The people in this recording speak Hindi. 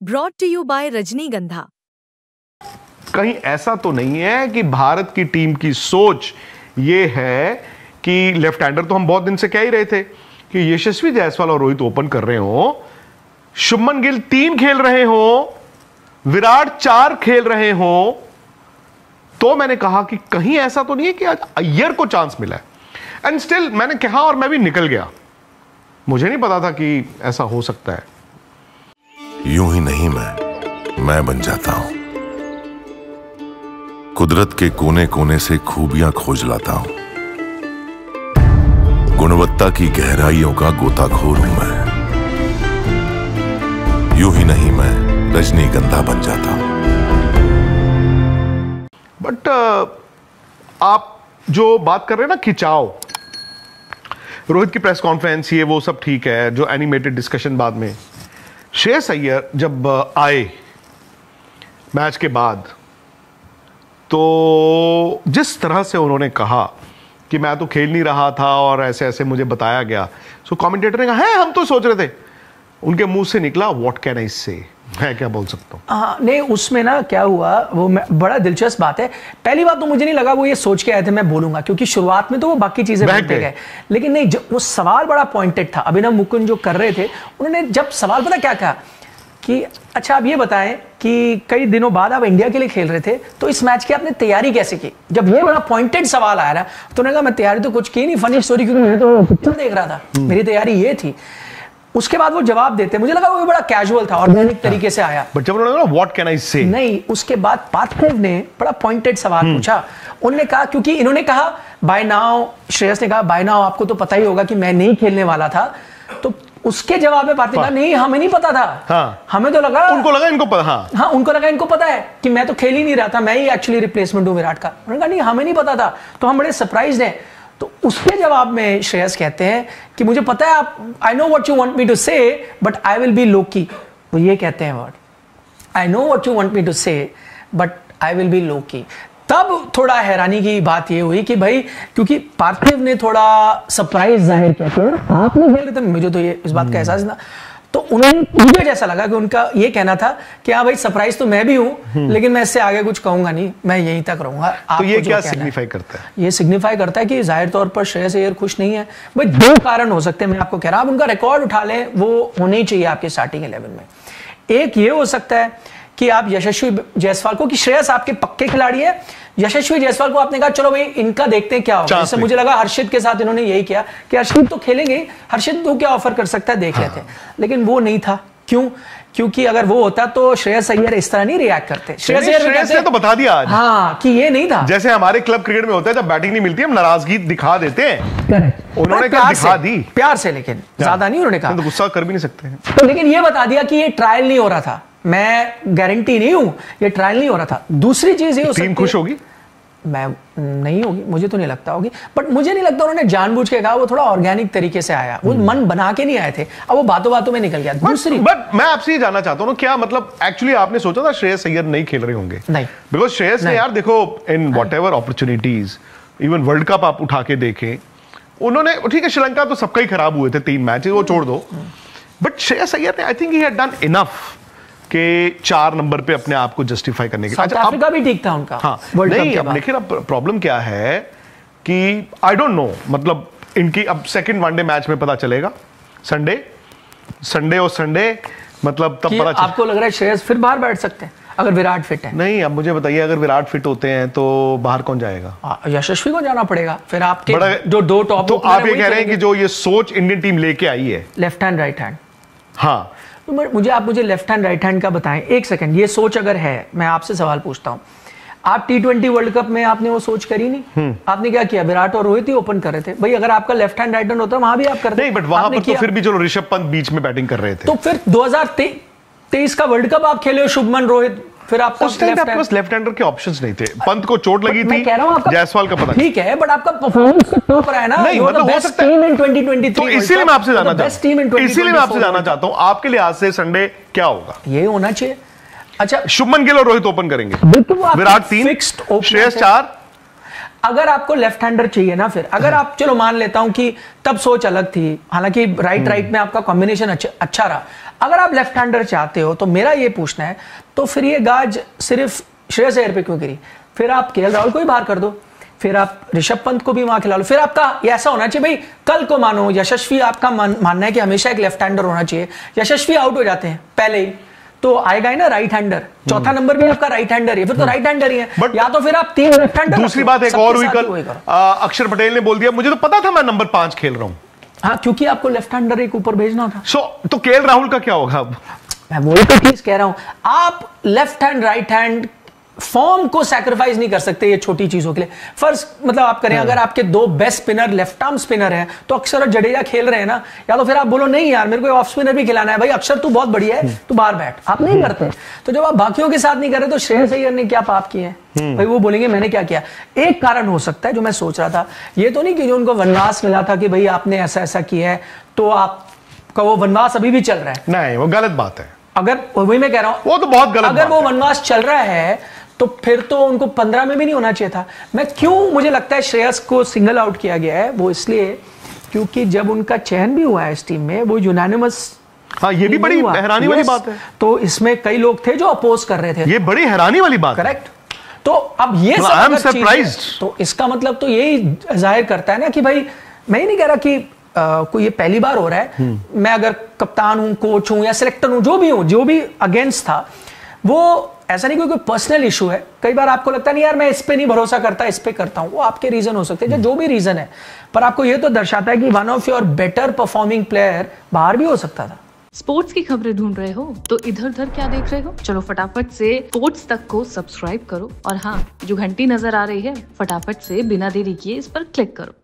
Brought to you by रजनीगंधा। कहीं ऐसा तो नहीं है कि भारत की टीम की सोच ये है कि लेफ्ट हैंडर, तो हम बहुत दिन से कह ही रहे थे कि यशस्वी जायसवाल और रोहित ओपन कर रहे हो, शुभमन गिल 3 खेल रहे हो, विराट 4 खेल रहे हो, तो मैंने कहा कि कहीं ऐसा तो नहीं है कि आज अय्यर को चांस मिला है। एंड स्टिल मैंने कहा और मैं भी निकल गया, मुझे नहीं पता था कि ऐसा हो सकता है। यूं ही नहीं मैं बन जाता हूं, कुदरत के कोने कोने से खूबियां खोज लाता हूं, गुणवत्ता की गहराइयों का गोताखोर हूं मैं। यूं ही नहीं मैं रजनीगंधा बन जाता हूं। बट आप जो बात कर रहे हैं ना खिंचाव, रोहित की प्रेस कॉन्फ्रेंस ये वो सब ठीक है, जो एनिमेटेड डिस्कशन बाद में, श्रेयस अय्यर जब आए मैच के बाद तो जिस तरह से उन्होंने कहा कि मैं तो खेल नहीं रहा था और ऐसे ऐसे मुझे बताया गया, सो कमेंटेटर ने कहा है हम तो सोच रहे थे, उनके मुंह से निकला व्हाट कैन आई से, मैं क्या बोल सकता हूँ। हाँ नहीं, उसमें ना क्या हुआ वो बड़ा दिलचस्प बात है। पहली बात तो मुझे नहीं लगा वो ये सोच के आए थे मैं बोलूंगा, क्योंकि शुरुआत में तो वो बाकी चीजें बोलते गए, लेकिन नहीं, वो सवाल बड़ा पॉइंटेड था। अभिनव मुकुंद जो कर रहे थे, उन्होंने जब सवाल पता क्या कहा कि अच्छा आप ये बताएं कि कई दिनों बाद आप इंडिया के लिए खेल रहे थे, तो इस मैच की आपने तैयारी कैसे की। जब ये बड़ा पॉइंटेड सवाल आया ना, तो उन्होंने कहा मैं तैयारी तो कुछ की नहीं, फनी स्टोरी, क्योंकि मैं तो पिक्चर देख रहा था, मेरी तैयारी ये थी। उसके बाद वो जवाब देते, मुझे लगा वो बड़ा कैजुअल था, ऑर्गेनिक तरीके से आया। बट जब उन्होंने कहा व्हाट कैन आई से, नहीं, उसके बाद पार्थिव ने बड़ा पॉइंटेड सवाल पूछा। उन्होंने कहा, क्योंकि इन्होंने कहा बाय नाउ, श्रेयस ने कहा बाय नाउ आपको तो पता ही होगा कि मैं नहीं खेलने वाला था, तो उसके जवाब में पार्थिव कहा नहीं हमें नहीं पता था। हाँ, हमें तो लगा, उनको लगा इनको पता, हाँ उनको लगा इनको पता है कि मैं तो खेल ही नहीं रहा था, मैं ही एक्चुअली रिप्लेसमेंट हूं विराट का। उन्होंने कहा नहीं हमें नहीं पता था, तो हम बड़े सरप्राइज्ड हैं। तो उसके जवाब में श्रेयस कहते हैं कि मुझे पता है आप, I know what you want me to say but I will be low key. वो ये कहते हैं word, I know what you want me to say but I will be low key. तब थोड़ा हैरानी की बात ये हुई कि भाई, क्योंकि पार्थिव ने थोड़ा सरप्राइज जाहिर किया कि आप नहीं खेल रहे थे, मुझे तो ये इस बात का एहसास था। तो उन्होंने, मुझे जैसा लगा कि उनका ये कहना था कि हाँ भाई सरप्राइज तो मैं भी हूं, लेकिन मैं इससे आगे कुछ कहूंगा नहीं, मैं यहीं तक रहूंगा। तो ये क्या सिग्निफाई करता है? ये सिग्निफाई करता है कि जाहिर तौर पर श्रेयस अय्यर खुश नहीं है। भाई 2 कारण हो सकते हैं, मैं आपको कह रहा हूं, आप उनका रिकॉर्ड उठा लें, वो होने ही चाहिए आपके स्टार्टिंग 11 में। एक ये हो सकता है कि आप यशस्वी जायसवाल को, कि श्रेयस आपके पक्के खिलाड़ी है, यशस्वी जायसवाल को आपने कहा चलो भाई इनका देखते हैं क्या होगा। जैसे मुझे लगा हर्षित के साथ इन्होंने यही किया कि हर्षित तो खेलेंगे, हर्षित तो क्या ऑफर कर सकता है देख लेते हैं, लेकिन वो नहीं था। क्यों? क्योंकि अगर वो होता तो श्रेयस अय्यर इस तरह नहीं रिएक्ट करते। श्रेयस ने तो बता दिया आज, हाँ, कि ये नहीं था। जैसे हमारे क्लब क्रिकेट में होता है, जब बैटिंग नहीं मिलती हम नाराजगी दिखा देते हैं। करेक्ट, उन्होंने क्या दिखा दी, प्यार से, लेकिन ज्यादा नहीं उन्होंने कहा, तो गुस्सा कर भी नहीं सकते हैं। तो लेकिन ये बता दिया कि ये ट्रायल नहीं हो रहा था, मैं गारंटी नहीं हूं, ये ट्रायल नहीं हो रहा था। दूसरी चीज ये हो सकती है, टीम खुश होगी, मैं नहीं होगी, मुझे तो नहीं लगता होगी, बट मुझे नहीं लगता उन्होंने जानबूझ के कहा, वो थोड़ा ऑर्गेनिक तरीके से आया, वो मन बना के नहीं आए थे, अब वो बातों बातों में निकल गया। दूसरी, बट मैं आपसे ये जानना चाहता हूँ, क्या मतलब एक्चुअली आपने सोचा था श्रेयस अय्यर नहीं खेल रहे होंगे? नहीं, बिकॉज श्रेयस ने यार देखो, in whatever opportunities, even world cup आप उठा के देखें, उन्होंने, ठीक है श्रीलंका तो सबका ही खराब हुए थे 3 मैच, वो छोड़ दो, बट श्रेयस अय्यर ने I think he had done enough के 4 नंबर पे अपने आप को जस्टिफाई करने के। साउथ अफ्रीका भी ठीक था उनका। हाँ, नहीं, अब देखिए अब प्रॉब्लम क्या है कि आई डोंट नो, मतलब इनकी अब सेकंड वनडे मैच में पता चलेगा, संडे और संडे, मतलब तब पता आपको लग रहा है श्रेयस फिर बाहर बैठ सकते हैं अगर विराट फिट है? नहीं, अब मुझे बताइए, अगर विराट फिट होते हैं तो बाहर कौन जाएगा? यशस्वी को जाना पड़ेगा फिर, आपके जो 2 टॉप। तो आप ये कह रहे हैं कि जो ये सोच इंडियन टीम लेके आई है, लेफ्ट हैंड राइट हैंड, हाँ, तो मुझे लेफ्ट हैंड राइट हैंड का बताएं। एक सेकंड, ये सोच अगर है, मैं आपसे सवाल पूछता हूं, आप T20 वर्ल्ड कप में आपने वो सोच करी नहीं? आपने क्या किया, विराट और रोहित ही ओपन कर रहे थे। भाई अगर आपका लेफ्ट हैंड राइट हैंड होता वहां भी आप करते। नहीं, बट वहां पर तो फिर भी जो ऋषभ पंत बीच में बैटिंग कर रहे थे, तो फिर 2023 का वर्ल्ड कप आप खेले हो, शुभमन रोहित, फिर आपका लेफ्ट हैंडर के ऑप्शंस नहीं थे, पंत को चोट लगी थी, जायसवाल का पता ठीक है, बट आपका परफॉर्मेंस टॉप रहा है ना, नहीं, मतलब हो सकता है। तो इसीलिए मैं आपसे जानना चाहता हूं, आपके लिहाज से संडे क्या होगा? ये होना चाहिए। अच्छा, शुभमन गिल और रोहित ओपन करेंगे, बिल्कुल, विराट 3, श्रेयस 4, अगर आपको लेफ्ट हैंडर चाहिए ना, फिर अगर आप, चलो मान लेता हूं कि तब सोच अलग थी, हालांकि राइट में आपका कॉम्बिनेशन अच्छा रहा, अगर आप लेफ्ट हैंडर चाहते हो तो मेरा ये पूछना है, तो फिर ये गाज सिर्फ श्रेयस अय्यर पे क्यों गिरी? फिर आप केएल राहुल को ही बाहर कर दो, फिर आप ऋषभ पंत को भी वहां खिला लो, फिर आपका ये ऐसा होना चाहिए भाई, कल को मानो यशस्वी, आपका मानना है कि हमेशा एक लेफ्ट हैंडर होना चाहिए, यशस्वी आउट हो जाते हैं पहले ही, तो आएगा ही ना राइट हैंडर, चौथा नंबर भी आपका राइट हैंडर है, फिर तो राइट हैंडर ही है, या तो फिर आप 3 लेफ्ट हैंडर। दूसरी बात एक और हुई कल, अक्षर पटेल ने बोल दिया मुझे तो पता था मैं नंबर 5 खेल रहा हूं। हाँ, क्योंकि आपको लेफ्ट हैंडर एक ऊपर भेजना था। तो केएल राहुल का क्या होगा अब? मैं वही तो चीज कह रहा हूं, आप left hand right hand form को सैक्रिफाइस नहीं कर सकते ये छोटी चीजों के लिए। फर्स्ट मतलब आप करें, अगर आपके 2 best spinner left arm spinner हैं, तो अक्षर और जडेजा खेल रहे हैं ना, या तो फिर आप बोलो नहीं यार मेरे को ऑफ स्पिनर भी खिलाना है, भाई अक्षर तू बहुत बढ़िया है, तू बाहर बैठ, आप नहीं करते। तो जब आप बाकियों के साथ नहीं कर रहे, तो श्रेयस अय्यर ने क्या पाप किए हैं भाई? वो बोलेंगे मैंने क्या किया। एक कारण हो सकता है जो मैं सोच रहा था, ये तो नहीं कि जो उनको वनवास मिला था कि भाई आपने ऐसा ऐसा किया है, तो आपका वो वनवास अभी भी चल रहा है। नहीं, वो गलत बात है। अगर वही मैं कह रहा हूं, वो तो बहुत गलत, अगर वो वनवास चल रहा है तो फिर तो उनको 15 में भी नहीं होना चाहिए था। मैं क्यों, मुझे लगता है श्रेयस को सिंगल आउट किया गया है, वो इसलिए क्योंकि जब उनका चयन भी हुआ है इस टीम में, वो यूनानिमस। हाँ, ये भी बड़ी हैरानी वाली बात है। तो इसमें कई लोग थे जो अपोज कर रहे थे, ये बड़ी हैरानी वाली बात। करेक्ट। तो अब ये सब चीज़, तो इसका मतलब तो यही जाहिर करता है ना कि भाई, मैं ही नहीं कह रहा कि कोई ये पहली बार हो रहा है, मैं अगर कप्तान हूं, कोच हूं या सिलेक्टर हूं, जो भी अगेंस्ट था, वो ऐसा नहीं कोई पर्सनल इशू है। कई बार आपको लगता नहीं यार मैं इस पे नहीं भरोसा करता, इस पे करता हूं, वो आपके रीजन हो सकते हैं, जो भी रीजन है, पर आपको ये तो दर्शाता है कि one of your better performing player बाहर भी हो सकता था। स्पोर्ट्स की खबरें ढूंढ रहे हो तो इधर उधर क्या देख रहे हो? चलो फटाफट से स्पोर्ट्स तक को सब्सक्राइब करो, और हाँ, जो घंटी नजर आ रही है फटाफट से बिना देरी किए इस पर क्लिक करो।